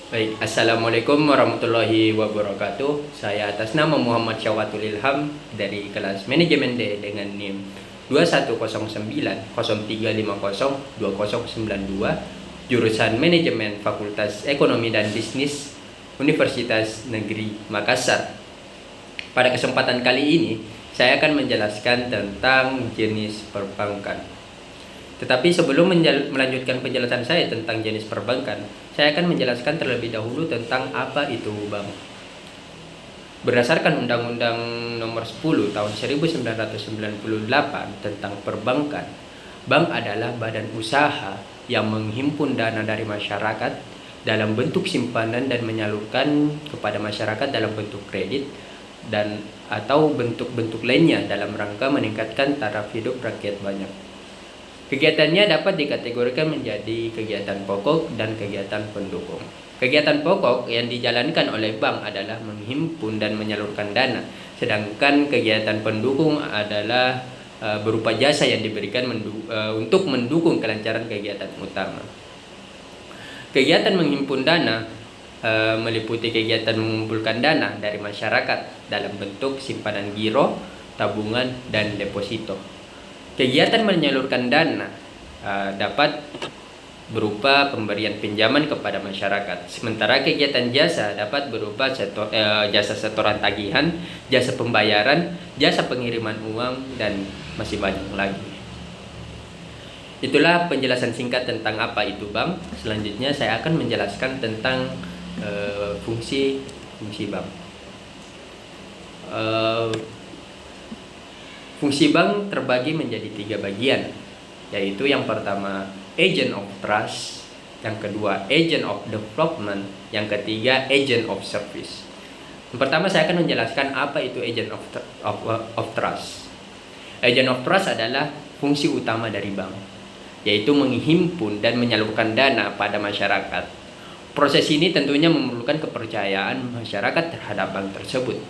Baik, Assalamualaikum warahmatullahi wabarakatuh. Saya atas nama Muhammad Syawatul Ilham dari kelas Manajemen D dengan NIM 210903502092, jurusan Manajemen Fakultas Ekonomi dan Bisnis Universitas Negeri Makassar. Pada kesempatan kali ini, saya akan menjelaskan tentang jenis perbankan. Tetapi sebelum melanjutkan penjelasan saya tentang jenis perbankan, saya akan menjelaskan terlebih dahulu tentang apa itu bank. Berdasarkan Undang-Undang Nomor 10 Tahun 1998 tentang perbankan, bank adalah badan usaha yang menghimpun dana dari masyarakat dalam bentuk simpanan dan menyalurkan kepada masyarakat dalam bentuk kredit dan atau bentuk-bentuk lainnya dalam rangka meningkatkan taraf hidup rakyat banyak. Kegiatannya dapat dikategorikan menjadi kegiatan pokok dan kegiatan pendukung. Kegiatan pokok yang dijalankan oleh bank adalah menghimpun dan menyalurkan dana, sedangkan kegiatan pendukung adalah berupa jasa yang diberikan untuk mendukung kelancaran kegiatan utama. Kegiatan menghimpun dana meliputi kegiatan mengumpulkan dana dari masyarakat dalam bentuk simpanan giro, tabungan, dan deposito. Kegiatan menyalurkan dana dapat berupa pemberian pinjaman kepada masyarakat. Sementara kegiatan jasa dapat berupa jasa setoran tagihan, jasa pembayaran, jasa pengiriman uang, dan masih banyak lagi. Itulah penjelasan singkat tentang apa itu bank. Selanjutnya saya akan menjelaskan tentang fungsi bank. Fungsi bank terbagi menjadi 3 bagian, yaitu yang pertama agent of trust, yang kedua agent of development, yang ketiga agent of service. Yang pertama saya akan menjelaskan apa itu agent of trust. Agent of trust adalah fungsi utama dari bank, yaitu menghimpun dan menyalurkan dana pada masyarakat. Proses ini tentunya memerlukan kepercayaan masyarakat terhadap bank tersebut.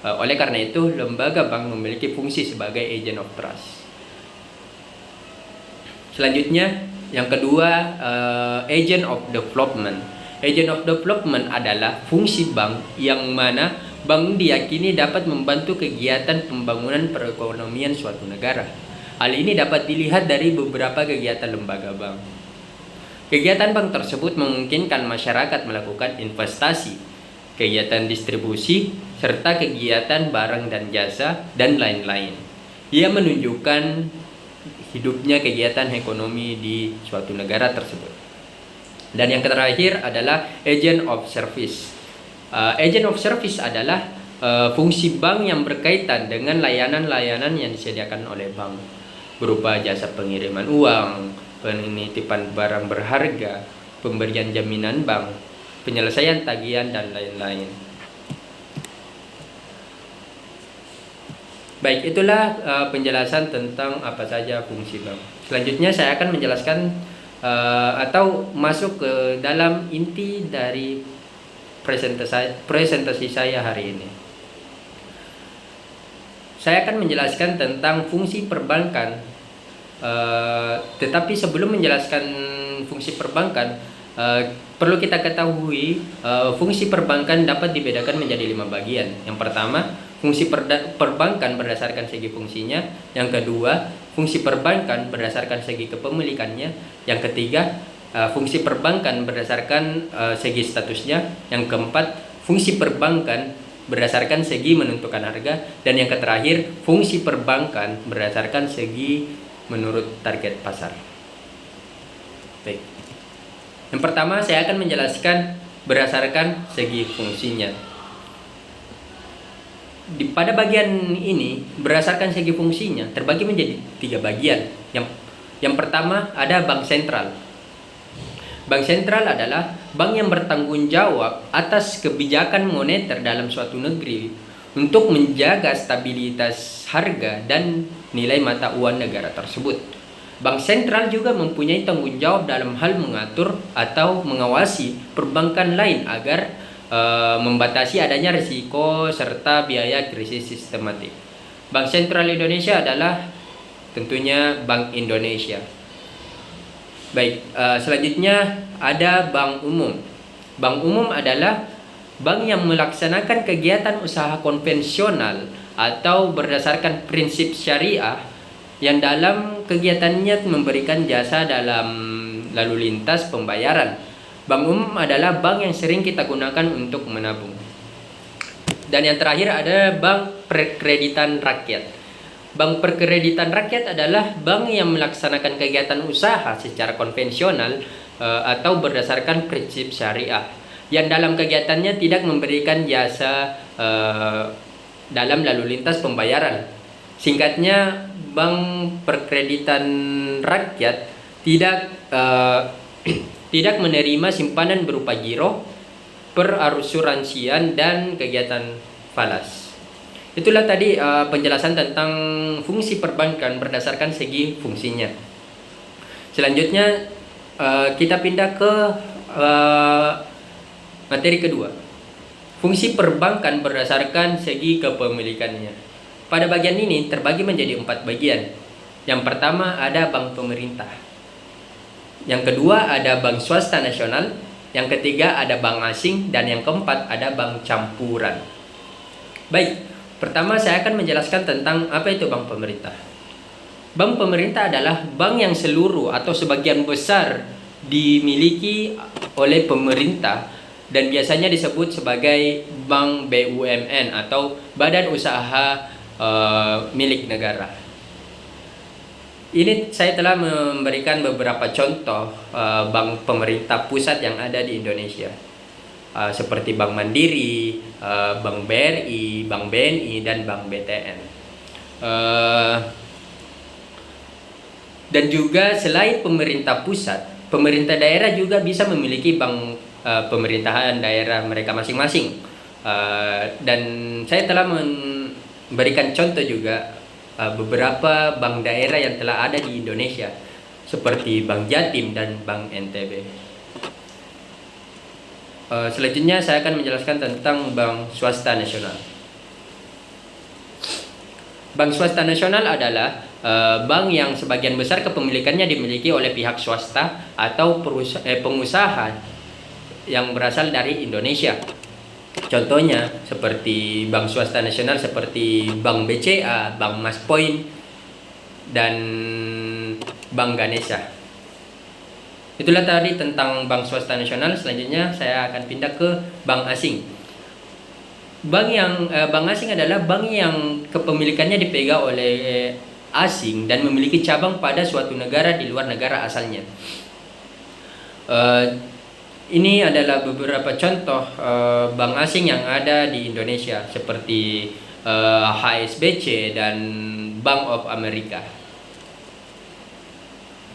Oleh karena itu, lembaga bank memiliki fungsi sebagai agent of trust. Selanjutnya, yang kedua, agent of development. Agent of development adalah fungsi bank yang mana bank diyakini dapat membantu kegiatan pembangunan perekonomian suatu negara. Hal ini dapat dilihat dari beberapa kegiatan lembaga bank. Kegiatan bank tersebut memungkinkan masyarakat melakukan investasi, kegiatan distribusi, serta kegiatan barang dan jasa, dan lain-lain. Ia menunjukkan hidupnya kegiatan ekonomi di suatu negara tersebut. Dan yang terakhir adalah agent of service. Agent of service adalah fungsi bank yang berkaitan dengan layanan-layanan yang disediakan oleh bank, berupa jasa pengiriman uang, penitipan barang berharga, pemberian jaminan bank, penyelesaian tagihan, dan lain-lain. Baik, itulah penjelasan tentang apa saja fungsi bank. Selanjutnya saya akan menjelaskan atau masuk ke dalam inti dari presentasi saya hari ini. Saya akan menjelaskan tentang fungsi perbankan, tetapi sebelum menjelaskan fungsi perbankan, perlu kita ketahui fungsi perbankan dapat dibedakan menjadi 5 bagian. Yang pertama, fungsi perbankan berdasarkan segi fungsinya. Yang kedua, fungsi perbankan berdasarkan segi kepemilikannya. Yang ketiga, fungsi perbankan berdasarkan segi statusnya. Yang keempat, fungsi perbankan berdasarkan segi menentukan harga. Dan yang terakhir, fungsi perbankan berdasarkan segi menurut target pasar. Baik. Yang pertama, saya akan menjelaskan berdasarkan segi fungsinya. Pada bagian ini, berdasarkan segi fungsinya terbagi menjadi 3 bagian. Yang pertama ada bank sentral. Bank sentral adalah bank yang bertanggung jawab atas kebijakan moneter dalam suatu negeri untuk menjaga stabilitas harga dan nilai mata uang negara tersebut. Bank sentral juga mempunyai tanggung jawab dalam hal mengatur atau mengawasi perbankan lain agar membatasi adanya risiko serta biaya krisis sistematik. Bank Sentral Indonesia adalah tentunya Bank Indonesia. Baik, selanjutnya ada bank umum. Bank umum adalah bank yang melaksanakan kegiatan usaha konvensional atau berdasarkan prinsip syariah yang dalam kegiatannya memberikan jasa dalam lalu lintas pembayaran. Bank umum adalah bank yang sering kita gunakan untuk menabung. Dan yang terakhir ada bank perkreditan rakyat. Bank perkreditan rakyat adalah bank yang melaksanakan kegiatan usaha secara konvensional atau berdasarkan prinsip syariah, yang dalam kegiatannya tidak memberikan jasa dalam lalu lintas pembayaran. Singkatnya, bank perkreditan rakyat tidak menerima simpanan berupa giro, perasuransian, dan kegiatan falas. Itulah tadi penjelasan tentang fungsi perbankan berdasarkan segi fungsinya. Selanjutnya kita pindah ke materi kedua. Fungsi perbankan berdasarkan segi kepemilikannya. Pada bagian ini terbagi menjadi 4 bagian. Yang pertama ada bank pemerintah. Yang kedua ada bank swasta nasional. Yang ketiga ada bank asing. Dan yang keempat ada bank campuran. Baik, pertama saya akan menjelaskan tentang apa itu bank pemerintah. Bank pemerintah adalah bank yang seluruh atau sebagian besar dimiliki oleh pemerintah dan biasanya disebut sebagai bank BUMN atau badan usaha milik negara. Ini saya telah memberikan beberapa contoh bank pemerintah pusat yang ada di Indonesia. Seperti Bank Mandiri, Bank BRI, Bank BNI, dan Bank BTN. Dan juga selain pemerintah pusat, pemerintah daerah juga bisa memiliki bank pemerintahan daerah mereka masing-masing. Dan saya telah memberikan contoh juga beberapa bank daerah yang telah ada di Indonesia, seperti Bank Jatim dan Bank NTB. Selanjutnya saya akan menjelaskan tentang bank swasta nasional. Bank swasta nasional adalah bank yang sebagian besar kepemilikannya dimiliki oleh pihak swasta atau pengusaha yang berasal dari Indonesia. Contohnya seperti bank swasta nasional seperti Bank BCA, Bank Maspoin, dan Bank Ganesha. Itulah tadi tentang bank swasta nasional. Selanjutnya saya akan pindah ke bank asing. Bank asing adalah bank yang kepemilikannya dipegang oleh asing dan memiliki cabang pada suatu negara di luar negara asalnya. Ini adalah beberapa contoh bank asing yang ada di Indonesia seperti HSBC dan Bank of America.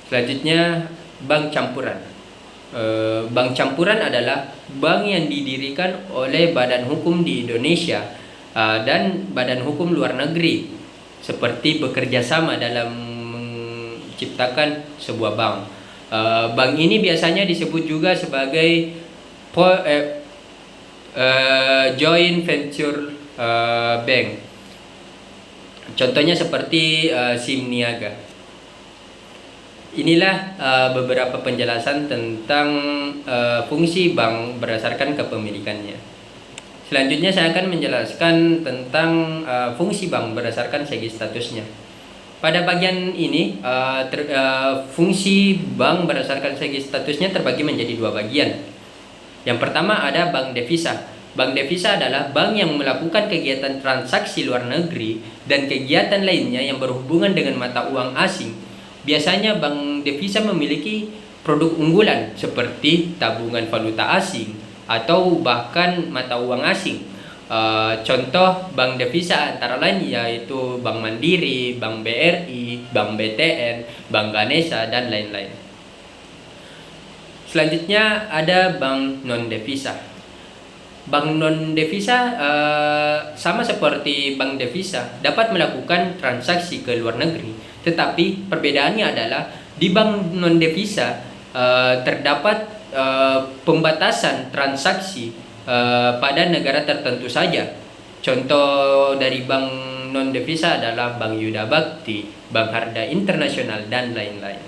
Selanjutnya bank campuran. Bank campuran adalah bank yang didirikan oleh badan hukum di Indonesia dan badan hukum luar negeri, seperti bekerja sama dalam menciptakan sebuah bank. Bank ini biasanya disebut juga sebagai joint venture bank. Contohnya seperti Simniaga. Inilah beberapa penjelasan tentang fungsi bank berdasarkan kepemilikannya. Selanjutnya saya akan menjelaskan tentang fungsi bank berdasarkan segi statusnya. Pada bagian ini fungsi bank berdasarkan segi statusnya terbagi menjadi 2 bagian. Yang pertama ada bank devisa. Bank devisa adalah bank yang melakukan kegiatan transaksi luar negeri dan kegiatan lainnya yang berhubungan dengan mata uang asing. Biasanya bank devisa memiliki produk unggulan seperti tabungan valuta asing atau bahkan mata uang asing. Contoh bank devisa antara lain yaitu Bank Mandiri, Bank BRI, Bank BTN, Bank Ganesha, dan lain-lain. Selanjutnya ada bank non devisa. Bank non devisa sama seperti bank devisa dapat melakukan transaksi ke luar negeri, tetapi perbedaannya adalah di bank non devisa terdapat pembatasan transaksi pada negara tertentu saja. Contoh dari bank non devisa adalah Bank Yuda Bakti, Bank Harda Internasional, dan lain-lain.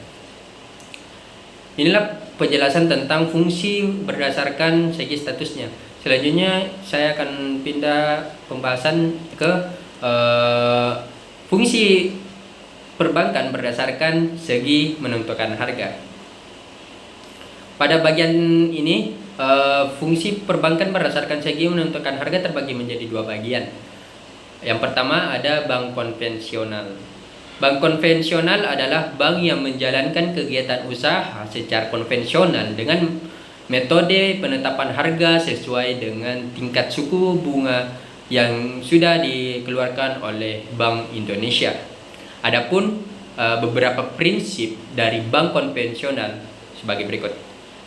Inilah penjelasan tentang fungsi berdasarkan segi statusnya. Selanjutnya saya akan pindah pembahasan ke fungsi perbankan berdasarkan segi menentukan harga. Pada bagian ini, fungsi perbankan berdasarkan segi menentukan harga terbagi menjadi dua bagian. Yang pertama ada bank konvensional. Bank konvensional adalah bank yang menjalankan kegiatan usaha secara konvensional dengan metode penetapan harga sesuai dengan tingkat suku bunga yang sudah dikeluarkan oleh Bank Indonesia. Adapun beberapa prinsip dari bank konvensional sebagai berikut.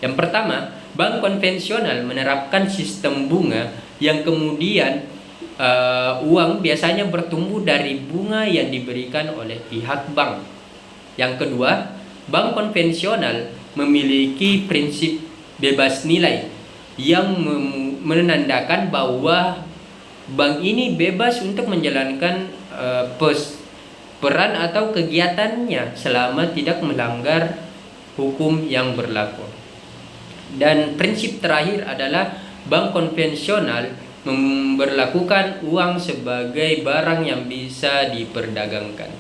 Yang pertama, bank konvensional menerapkan sistem bunga yang kemudian uang biasanya bertumbuh dari bunga yang diberikan oleh pihak bank. Yang kedua, bank konvensional memiliki prinsip bebas nilai yang menandakan bahwa bank ini bebas untuk menjalankan peran atau kegiatannya selama tidak melanggar hukum yang berlaku. Dan prinsip terakhir adalah bank konvensional memberlakukan uang sebagai barang yang bisa diperdagangkan.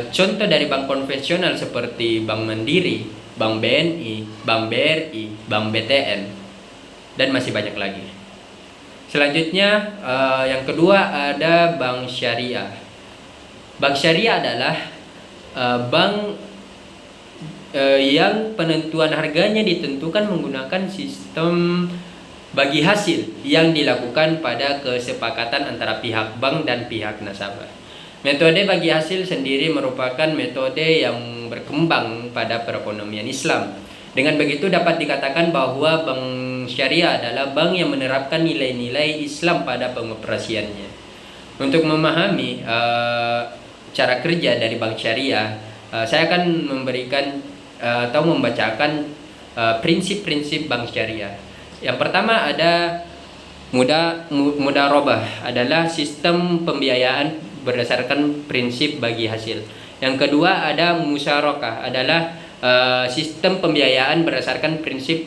Contoh dari bank konvensional seperti Bank Mandiri, Bank BNI, Bank BRI, Bank BTN, dan masih banyak lagi. Selanjutnya yang kedua ada bank syariah. Bank syariah adalah bank yang penentuan harganya ditentukan menggunakan sistem bagi hasil yang dilakukan pada kesepakatan antara pihak bank dan pihak nasabah. Metode bagi hasil sendiri merupakan metode yang berkembang pada perekonomian Islam. Dengan begitu dapat dikatakan bahwa bank syariah adalah bank yang menerapkan nilai-nilai Islam pada pengoperasiannya. Untuk memahami cara kerja dari bank syariah, saya akan memberikan atau membacakan prinsip-prinsip bank syariah. Yang pertama ada mudharabah, adalah sistem pembiayaan berdasarkan prinsip bagi hasil. Yang kedua ada musyarakah, adalah sistem pembiayaan berdasarkan prinsip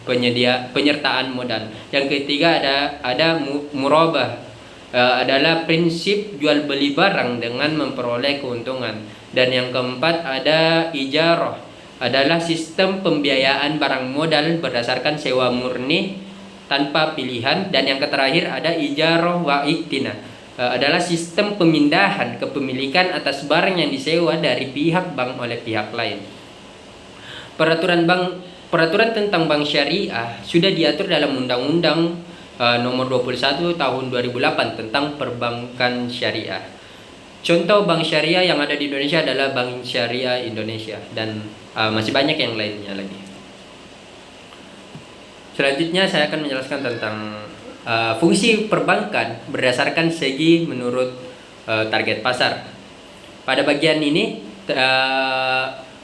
penyertaan modal. Yang ketiga ada murabah, adalah prinsip jual beli barang dengan memperoleh keuntungan. Dan yang keempat ada ijarah, adalah sistem pembiayaan barang modal berdasarkan sewa murni tanpa pilihan. Dan yang terakhir ada ijarah wa iktina, adalah sistem pemindahan kepemilikan atas barang yang disewa dari pihak bank oleh pihak lain. Peraturan tentang bank syariah sudah diatur dalam Undang-Undang nomor 21 tahun 2008 tentang perbankan syariah. Contoh bank syariah yang ada di Indonesia adalah Bank Syariah Indonesia, dan masih banyak yang lainnya lagi. Selanjutnya saya akan menjelaskan tentang fungsi perbankan berdasarkan segi menurut target pasar. Pada bagian ini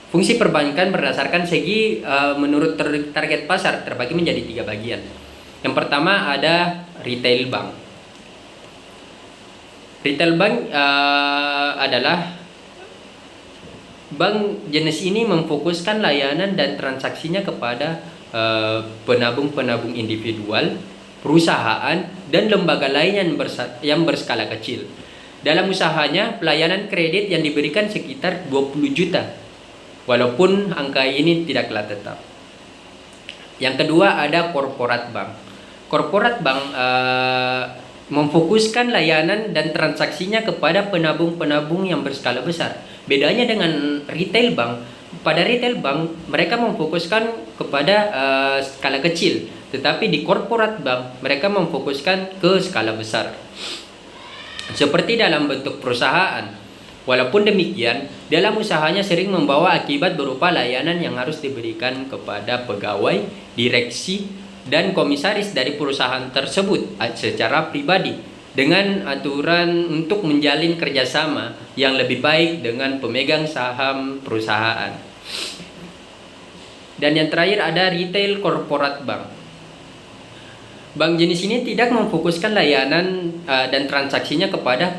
fungsi perbankan berdasarkan segi menurut target pasar terbagi menjadi 3 bagian. Yang pertama ada retail bank. Retail bank adalah bank jenis ini memfokuskan layanan dan transaksinya kepada penabung-penabung individual, perusahaan, dan lembaga lain yang berskala kecil. Dalam usahanya, pelayanan kredit yang diberikan sekitar 20 juta, walaupun angka ini tidaklah tetap. Yang kedua ada corporate bank. Corporate bank memfokuskan layanan dan transaksinya kepada penabung-penabung yang berskala besar. Bedanya dengan retail bank, pada retail bank mereka memfokuskan kepada skala kecil, tetapi di corporate bank mereka memfokuskan ke skala besar. Seperti dalam bentuk perusahaan. Walaupun demikian, dalam usahanya sering membawa akibat berupa layanan yang harus diberikan kepada pegawai, direksi, dan komisaris dari perusahaan tersebut secara pribadi, dengan aturan untuk menjalin kerjasama yang lebih baik dengan pemegang saham perusahaan. Dan yang terakhir ada retail corporate bank. Bank jenis ini tidak memfokuskan layanan dan transaksinya kepada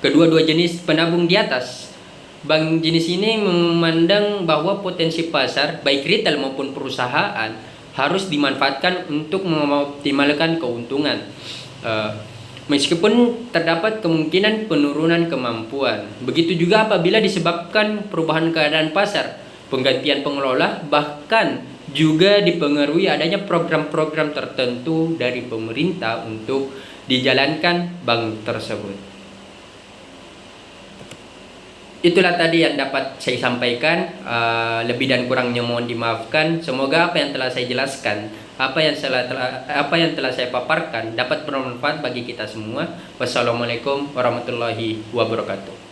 kedua-dua jenis penabung di atas, bank jenis ini memandang bahwa potensi pasar baik retail maupun perusahaan harus dimanfaatkan untuk mengoptimalkan keuntungan. Meskipun terdapat kemungkinan penurunan kemampuan. Begitu juga apabila disebabkan perubahan keadaan pasar, penggantian pengelola, bahkan juga dipengaruhi adanya program-program tertentu dari pemerintah untuk dijalankan bank tersebut. Itulah tadi yang dapat saya sampaikan. Lebih dan kurangnya mohon dimaafkan. Semoga apa yang telah saya jelaskan, apa yang telah saya paparkan dapat bermanfaat bagi kita semua. Wassalamualaikum warahmatullahi wabarakatuh.